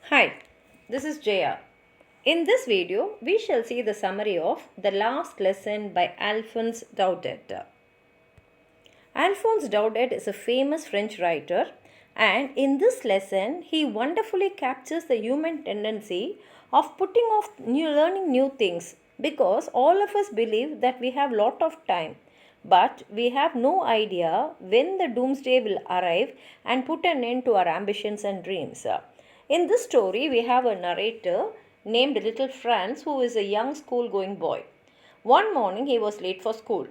Hi, this is Jaya. In this video, we shall see the summary of The Last Lesson by Alphonse Daudet. Alphonse Daudet is a famous French writer, and in this lesson, he wonderfully captures the human tendency of putting off learning new things because all of us believe that we have lot of time, but we have no idea when the doomsday will arrive and put an end to our ambitions and dreams. In this story, we have a narrator named Little Franz who is a young school going boy. One morning he was late for school,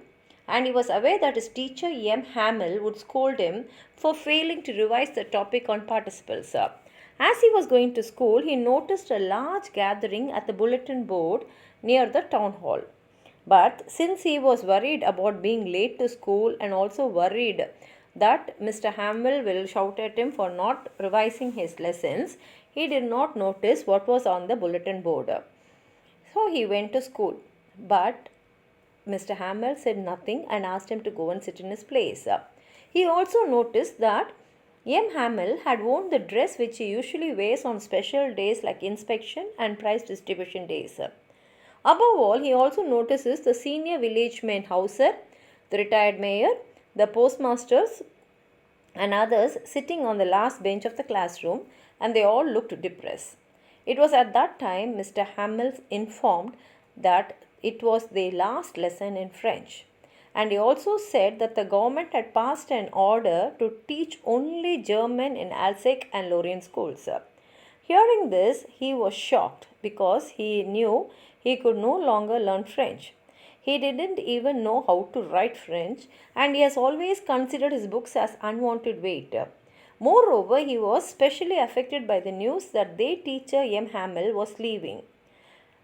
and he was aware that his teacher M. Hamel would scold him for failing to revise the topic on participles. As he was going to school, he noticed a large gathering at the bulletin board near the town hall. But since he was worried about being late to school and also worried that Mr. Hamel will shout at him for not revising his lessons, he did not notice what was on the bulletin board. So he went to school. But Mr. Hamel said nothing and asked him to go and sit in his place. He also noticed that M. Hamel had worn the dress which he usually wears on special days like inspection and prize distribution days. Above all, he also notices the senior village man Hauser, the retired mayor, the postmasters, and others sitting on the last bench of the classroom, and they all looked depressed. It was at that time Mr. Hamel informed that it was the last lesson in French. And he also said that the government had passed an order to teach only German in Alsace and Lorraine schools. Hearing this, he was shocked because he knew he could no longer learn French. He didn't even know how to write French, and he has always considered his books as unwanted weight. Moreover, he was specially affected by the news that their teacher M. Hamel was leaving.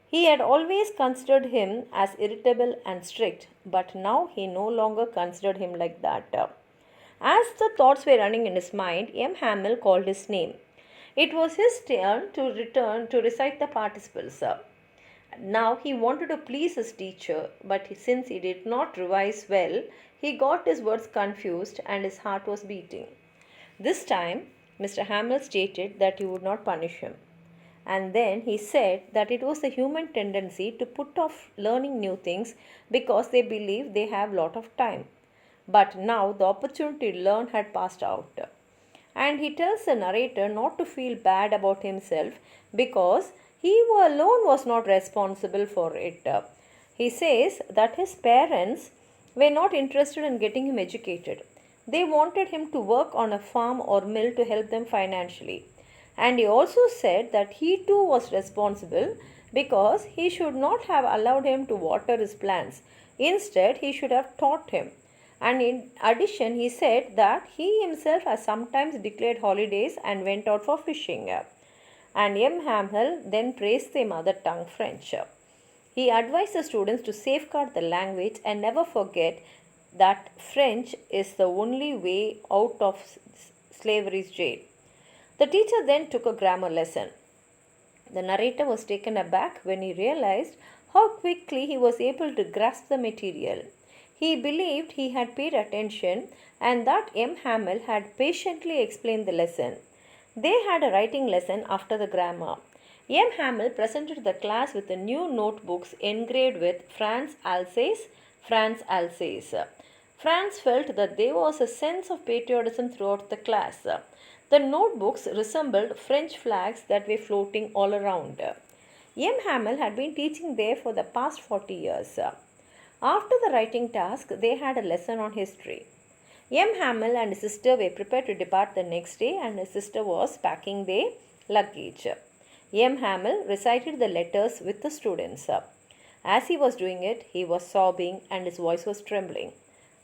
He had always considered him as irritable and strict, but now he no longer considered him like that. As the thoughts were running in his mind, M. Hamel called his name. It was his turn to return to recite the participles. Now he wanted to please his teacher, but since he did not revise well, he got his words confused and his heart was beating. This time, Mr. Hamel stated that he would not punish him. And then he said that it was the human tendency to put off learning new things because they believe they have lot of time. But now the opportunity to learn had passed out. And he tells the narrator not to feel bad about himself because he alone was not responsible for it. He says that his parents were not interested in getting him educated. They wanted him to work on a farm or mill to help them financially. And he also said that he too was responsible because he should not have allowed him to water his plants. Instead, he should have taught him. And in addition, he said that he himself has sometimes declared holidays and went out for fishing. And M. Hamel then praised the mother tongue French. He advised the students to safeguard the language and never forget that French is the only way out of slavery's jail. The teacher then took a grammar lesson. The narrator was taken aback when he realized how quickly he was able to grasp the material. He believed he had paid attention and that M. Hamel had patiently explained the lesson. They had a writing lesson after the grammar. M. Hamel presented the class with the new notebooks engraved with France Alsace, France Alsace. Franz felt that there was a sense of patriotism throughout the class. The notebooks resembled French flags that were floating all around. M. Hamel had been teaching there for the past 40 years. After the writing task, they had a lesson on history. M. Hamel and his sister were prepared to depart the next day, and his sister was packing their luggage. M. Hamel recited the letters with the students. As he was doing it, he was sobbing and his voice was trembling.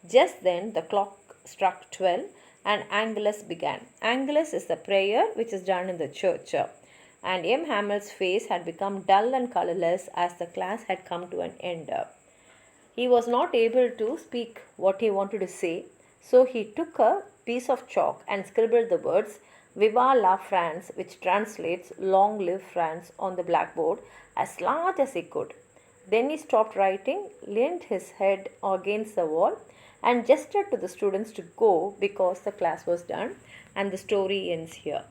Just then, the clock struck 12 and Angelus began. Angelus is the prayer which is done in the church. And M. Hamel's face had become dull and colorless as the class had come to an end. He was not able to speak what he wanted to say, so he took a piece of chalk and scribbled the words Viva la France, which translates Long live France, on the blackboard as large as he could. Then he stopped writing, leaned his head against the wall, and gestured to the students to go because the class was done, and the story ends here.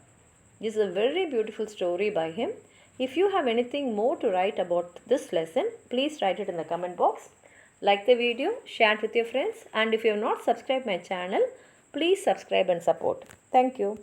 This is a very beautiful story by him. If you have anything more to write about this lesson, please write it in the comment box. Like the video, share it with your friends, and if you have not subscribed my channel, please subscribe and support. Thank you.